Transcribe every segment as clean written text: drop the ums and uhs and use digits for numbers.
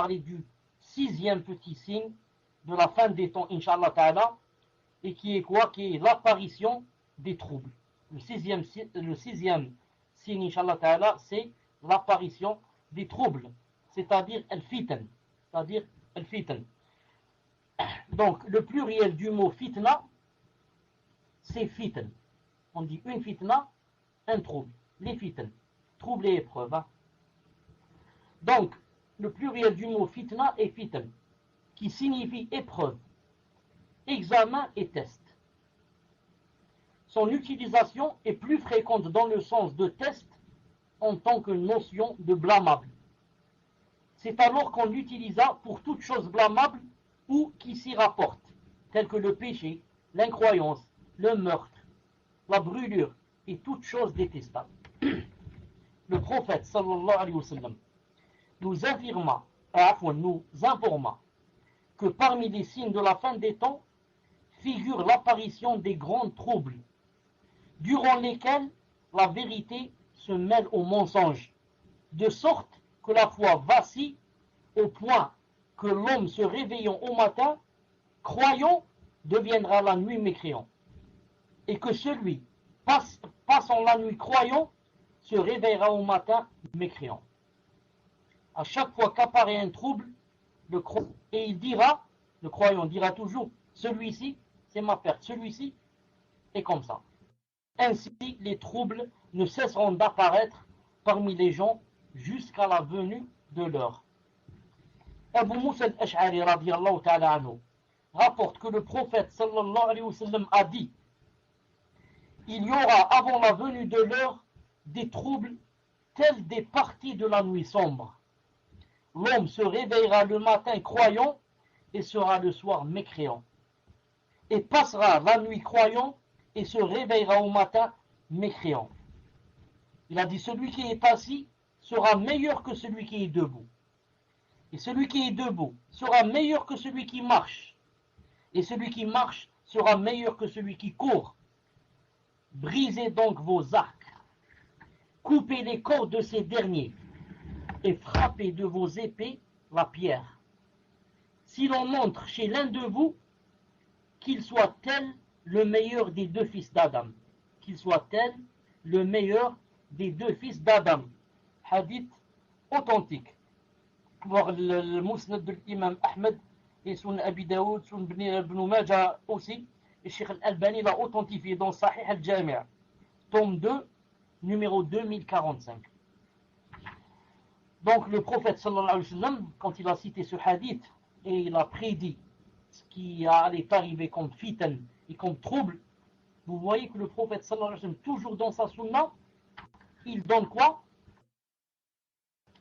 parler du sixième petit signe de la fin des temps, Inch'Allah Ta'ala, et qui est quoi? Qui est l'apparition des troubles. Le sixième signe, Inch'Allah Ta'ala, c'est l'apparition des troubles, c'est-à-dire al-fitan. C'est-à-dire al-fitan. Donc, le pluriel du mot fitna, c'est fitan. On dit une fitna, un trouble. Les fitan. Troubles et épreuves. Hein. Donc, le pluriel du mot fitna est fitan, qui signifie épreuve, examen et test. Son utilisation est plus fréquente dans le sens de test en tant que notion de blâmable. C'est alors qu'on l'utilisa pour toute chose blâmable ou qui s'y rapporte, telles que le péché, l'incroyance, le meurtre, la brûlure et toute chose détestable. Le prophète sallallahu alayhi wa sallam nous informa que parmi les signes de la fin des temps figure l'apparition des grands troubles, durant lesquels la vérité se mêle au mensonge, de sorte que la foi vacille au point que l'homme se réveillant au matin, croyant, deviendra la nuit mécréant, et que celui passant la nuit croyant se réveillera au matin mécréant. À chaque fois qu'apparaît un trouble, et il dira, le croyant dira toujours, celui-ci, c'est ma perte, celui-ci est comme ça. Ainsi, les troubles ne cesseront d'apparaître parmi les gens jusqu'à la venue de l'heure. Abu Moussa al-Ash'ari radiyallahu ta'ala anhu rapporte que le prophète sallallahu alayhi wa sallam a dit: il y aura avant la venue de l'heure des troubles tels des parties de la nuit sombre. L'homme se réveillera le matin croyant et sera le soir mécréant, et passera la nuit croyant et se réveillera au matin mécréant. Il a dit: celui qui est assis sera meilleur que celui qui est debout, et celui qui est debout sera meilleur que celui qui marche, et celui qui marche sera meilleur que celui qui court. Brisez donc vos arcs, coupez les cordes de ces derniers, et frappez de vos épées la pierre. Si l'on entre chez l'un de vous, qu'il soit tel le meilleur des deux fils d'Adam, qu'il soit tel le meilleur des deux fils d'Adam. Hadith authentique. Voir le Musnad de l'imam Ahmed et son Abi Daoud, son Ibn Majah aussi, et Cheikh Al-Albani l'a authentifié dans Sahih Al-Jami', tome 2, numéro 2045. Donc le prophète sallallahu alayhi wa sallam, quand il a cité ce hadith et il a prédit ce qui allait arriver comme fitan et comme trouble, vous voyez que le prophète sallallahu alayhi wa sallam, toujours dans sa sunna, il donne quoi?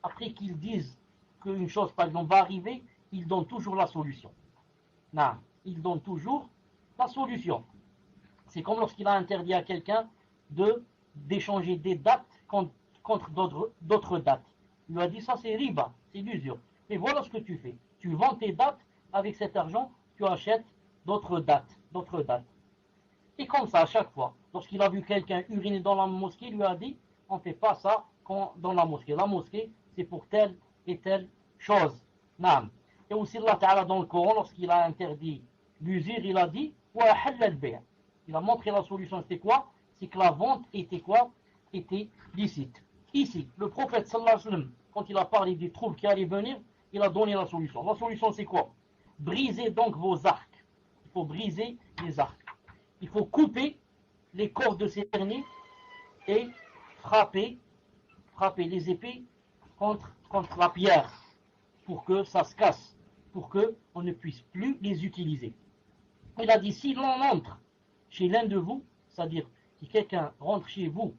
Après qu'il dise qu'une chose par exemple va arriver, il donne toujours la solution. Non, il donne toujours la solution. C'est comme lorsqu'il a interdit à quelqu'un d'échanger des dates contre d'autres dates. Il lui a dit: ça c'est riba, c'est l'usure. Mais voilà ce que tu fais. Tu vends tes dates, avec cet argent, tu achètes d'autres dates. Et comme ça, à chaque fois, lorsqu'il a vu quelqu'un uriner dans la mosquée, il lui a dit: on ne fait pas ça dans la mosquée. La mosquée, c'est pour telle et telle chose. Naam. Et aussi Allah Ta'ala dans le Coran, lorsqu'il a interdit l'usure, il a dit: il a montré la solution, c'était quoi? C'est que la vente était quoi? Était licite. Ici, le prophète sallallahu alayhi wa sallam, quand il a parlé des troubles qui allaient venir, il a donné la solution. La solution, c'est quoi? Brisez donc vos arcs. Il faut briser les arcs. Il faut couper les cordes de ces derniers et frapper les épées contre la pierre pour que ça se casse, pour qu'on ne puisse plus les utiliser. Il a dit: si l'on entre chez l'un de vous, c'est-à-dire si quelqu'un rentre chez vous,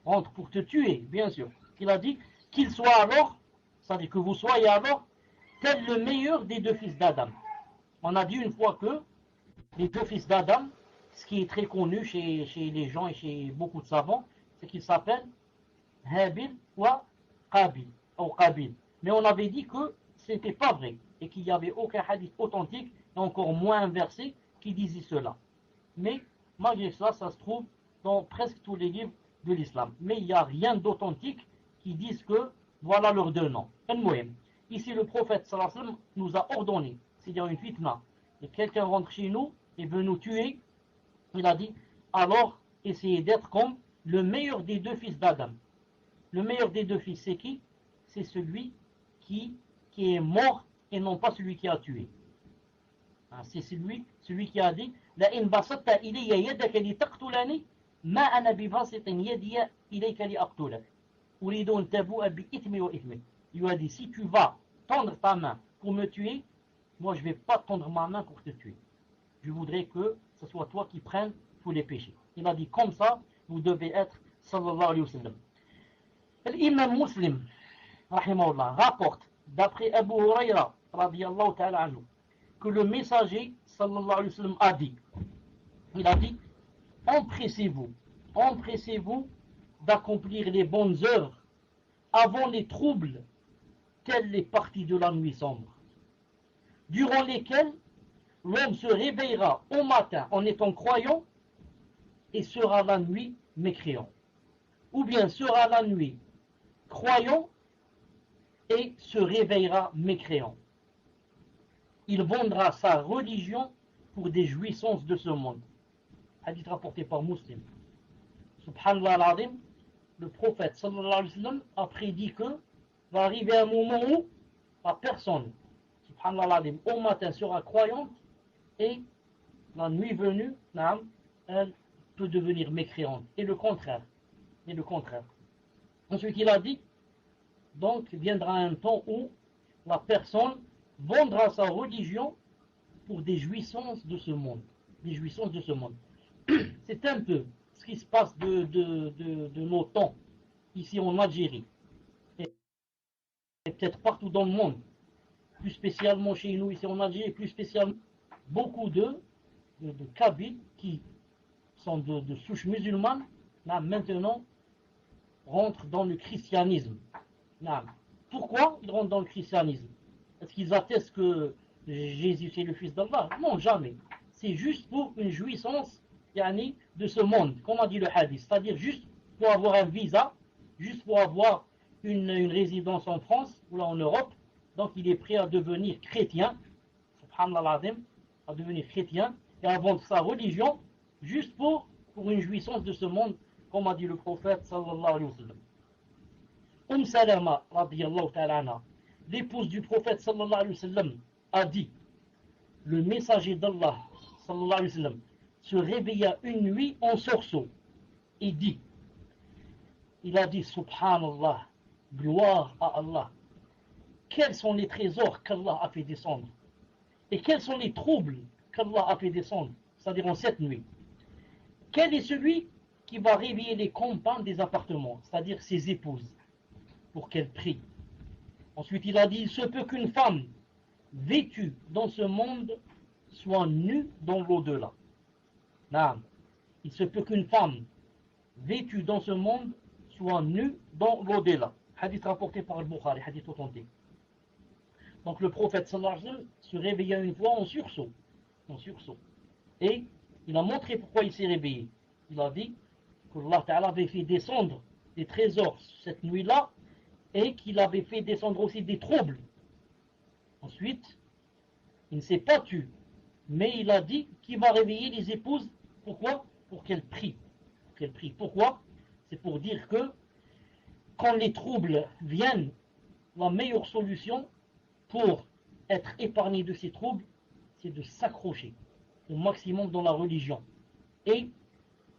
rentre pour te tuer, bien sûr, il a dit qu'il soit alors, c'est-à-dire que vous soyez alors tel le meilleur des deux fils d'Adam. On a dit une fois que les deux fils d'Adam, ce qui est très connu chez les gens et chez beaucoup de savants, c'est qu'ils s'appellent Habil ou Qabil. Mais on avait dit que ce n'était pas vrai et qu'il n'y avait aucun hadith authentique et encore moins un verset qui disait cela. Mais malgré cela, ça se trouve dans presque tous les livres de l'islam. Mais il n'y a rien d'authentique qui dise que voilà leurs deux noms. Ici, le prophète sallallahu alayhi wa sallam nous a ordonné, s'il y a une fitna, et quelqu'un rentre chez nous et veut nous tuer, il a dit, alors essayez d'être comme le meilleur des deux fils d'Adam. Le meilleur des deux fils, c'est qui? C'est celui qui est mort et non pas celui qui a tué. C'est celui qui a dit, La in basatta ilayya yadaka li taqtulani, ma ana bi basitin yadiya ilayka li aqtulak. Uridu an tabu'a bi ithmi wa ithmi. Il lui a dit, si tu vas tendre ta main pour me tuer, moi je ne vais pas tendre ma main pour te tuer. Je voudrais que ce soit toi qui prennes tous les péchés. Il a dit, comme ça, vous devez être, sallallahu alayhi wa sallam. L'imam Muslim, rahimahullah, rapporte, d'après Abu Huraira, radiyallahu ta'ala anhu, que le messager, sallallahu alayhi wa sallam, a dit, il a dit, empressez-vous d'accomplir les bonnes œuvres avant les troubles, tels les parties de la nuit sombre, durant lesquelles l'homme se réveillera au matin en étant croyant et sera la nuit mécréant. Ou bien sera la nuit croyant et se réveillera mécréant. Il vendra sa religion pour des jouissances de ce monde. Hadith rapporté par Muslim. Subhanallah al-Azim, le prophète sallallahu alayhi wa sallam a prédit que va arriver un moment où la personne, subhanallah al-Azim, au matin sera croyante et la nuit venue, elle peut devenir mécréante. Et le contraire. Ensuite, il a dit, donc viendra un temps où la personne vendra sa religion pour des jouissances de ce monde. C'est un peu ce qui se passe de nos temps, ici en Algérie. Et peut-être partout dans le monde. Plus spécialement chez nous, ici en Algérie, plus spécialement, beaucoup de Kabyles qui sont de souche musulmane, là, maintenant, rentrent dans le christianisme. Là. Pourquoi ils rentrent dans le christianisme? Est-ce qu'ils attestent que Jésus est le Fils d'Allah? Non, jamais. C'est juste pour une jouissance de ce monde, comme a dit le hadith. C'est-à-dire juste pour avoir un visa, juste pour avoir une résidence en France ou là en Europe. Donc il est prêt à devenir chrétien, subhanallah al-azim, à devenir chrétien et à vendre sa religion juste pour une jouissance de ce monde, comme a dit le prophète sallallahu alayhi wa sallam. Salama radiyallahu ta'ala anha, l'épouse du prophète sallallahu alayhi wa sallam, a dit, le messager d'Allah sallallahu alayhi wa sallam se réveilla une nuit en sursaut et dit, il a dit subhanallah, gloire à Allah, quels sont les trésors qu'Allah a fait descendre et quels sont les troubles qu'Allah a fait descendre, c'est-à-dire en cette nuit. Quel est celui qui va réveiller les compagnes des appartements, c'est-à-dire ses épouses, pour qu'elles prient? Ensuite, il a dit, il se peut qu'une femme vêtue dans ce monde soit nue dans l'au-delà. Il se peut qu'une femme vêtue dans ce monde soit nue dans l'au-delà. Hadith rapporté par Al-Bukhari, hadith authentique. Donc le prophète sallallahu alayhi wa sallam se réveilla une fois en sursaut. Et il a montré pourquoi il s'est réveillé. Il a dit qu'Allah Ta'ala avait fait descendre des trésors cette nuit-là et qu'il avait fait descendre aussi des troubles. Ensuite, il ne s'est pas tué, mais il a dit qu'il va réveiller les épouses. Pourquoi? Pour qu'elles prient. Pourquoi? C'est pour dire que quand les troubles viennent, la meilleure solution pour être épargné de ces troubles, c'est de s'accrocher au maximum dans la religion et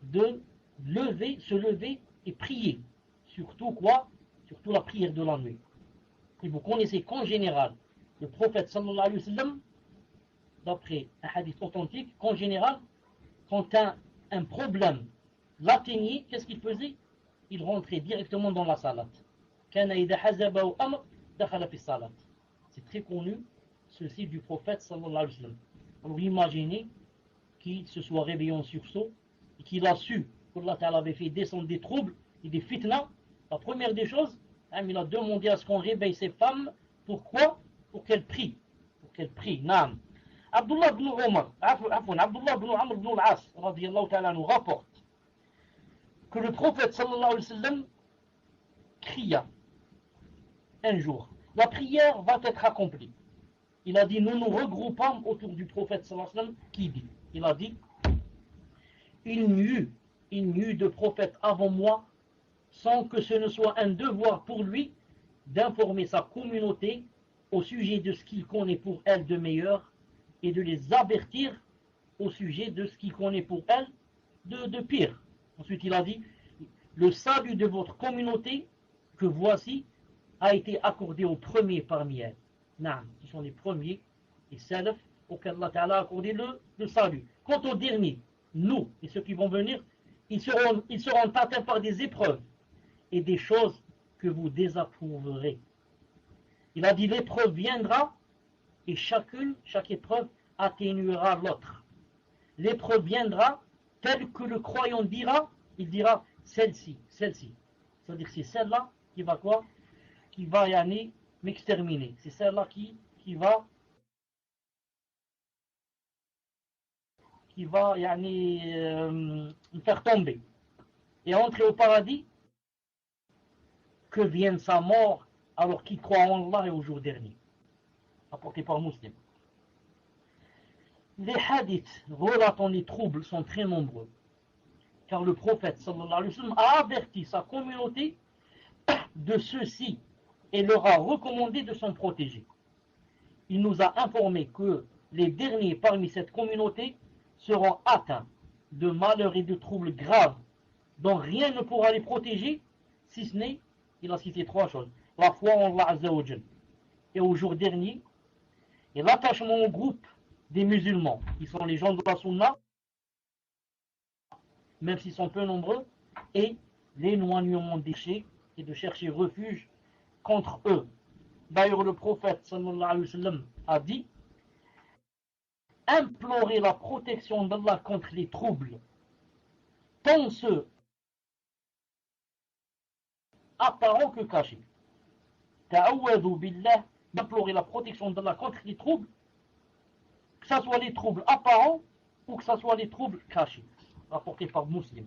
de se lever et prier. Surtout quoi? Surtout la prière de la nuit. Et vous connaissez qu'en général, le prophète sallallahu alayhi wa sallam, d'après un hadith authentique, qu'en général, quand un problème l'atteignait, qu'est-ce qu'il faisait? Il rentrait directement dans la salat. C'est très connu, ceci du prophète sallallahu alayhi wa sallam. Alors imaginez qu'il se soit réveillé en sursaut et qu'il a su qu'Allah Ta'ala avait fait descendre des troubles et des fitnas. La première des choses, il a demandé à ce qu'on réveille ces femmes. Pourquoi? Pour qu'elles prient. Naam. Abdullah ibn Amr ibn al-As radiyallahu ta'ala nous rapporte que le prophète sallallahu alayhi wa sallam cria un jour, la prière va être accomplie. Il a dit, nous nous regroupons autour du prophète sallallahu alayhi wa sallam qui dit, il a dit, il n'y eut de prophète avant moi sans que ce ne soit un devoir pour lui d'informer sa communauté au sujet de ce qu'il connaît pour elle de meilleur et de les avertir au sujet de ce qu'il connaît pour elle de pire. Ensuite, il a dit, le salut de votre communauté que voici a été accordé aux premiers parmi elles. Naam, ce sont les premiers, les salaf, auxquels Allah Ta'ala a accordé le salut. Quant aux derniers, nous et ceux qui vont venir, ils seront atteints par des épreuves et des choses que vous désapprouverez. Il a dit, l'épreuve viendra et chaque épreuve atténuera l'autre. L'épreuve viendra telle que le croyant dira, il dira celle-ci. C'est-à-dire c'est celle-là qui va quoi? Qui va m'exterminer. C'est celle-là qui va me faire tomber. Et entrer au paradis, que vienne sa mort alors qu'il croit en Allah et au jour dernier. Apporté par Muslim. Les hadiths relatant les troubles sont très nombreux, car le prophète sallallahu alayhi wa sallam a averti sa communauté de ceux-ci et leur a recommandé de s'en protéger. Il nous a informé que les derniers parmi cette communauté seront atteints de malheurs et de troubles graves dont rien ne pourra les protéger, si ce n'est, il a cité trois choses, la foi en Allah Azza wa Jal et au jour dernier, et l'attachement au groupe des musulmans, qui sont les gens de la Sunna, même s'ils sont peu nombreux, et l'éloignement des péchés et de chercher refuge contre eux. D'ailleurs, le prophète sallallahu alayhi wa sallam a dit, implorer la protection d'Allah contre les troubles, tant ceux apparents que cachés. Ta'awwadhu billah, d'implorer la protection d'Allah contre les troubles, que ce soit les troubles apparents ou que ce soit les troubles cachés, rapportés par Muslim.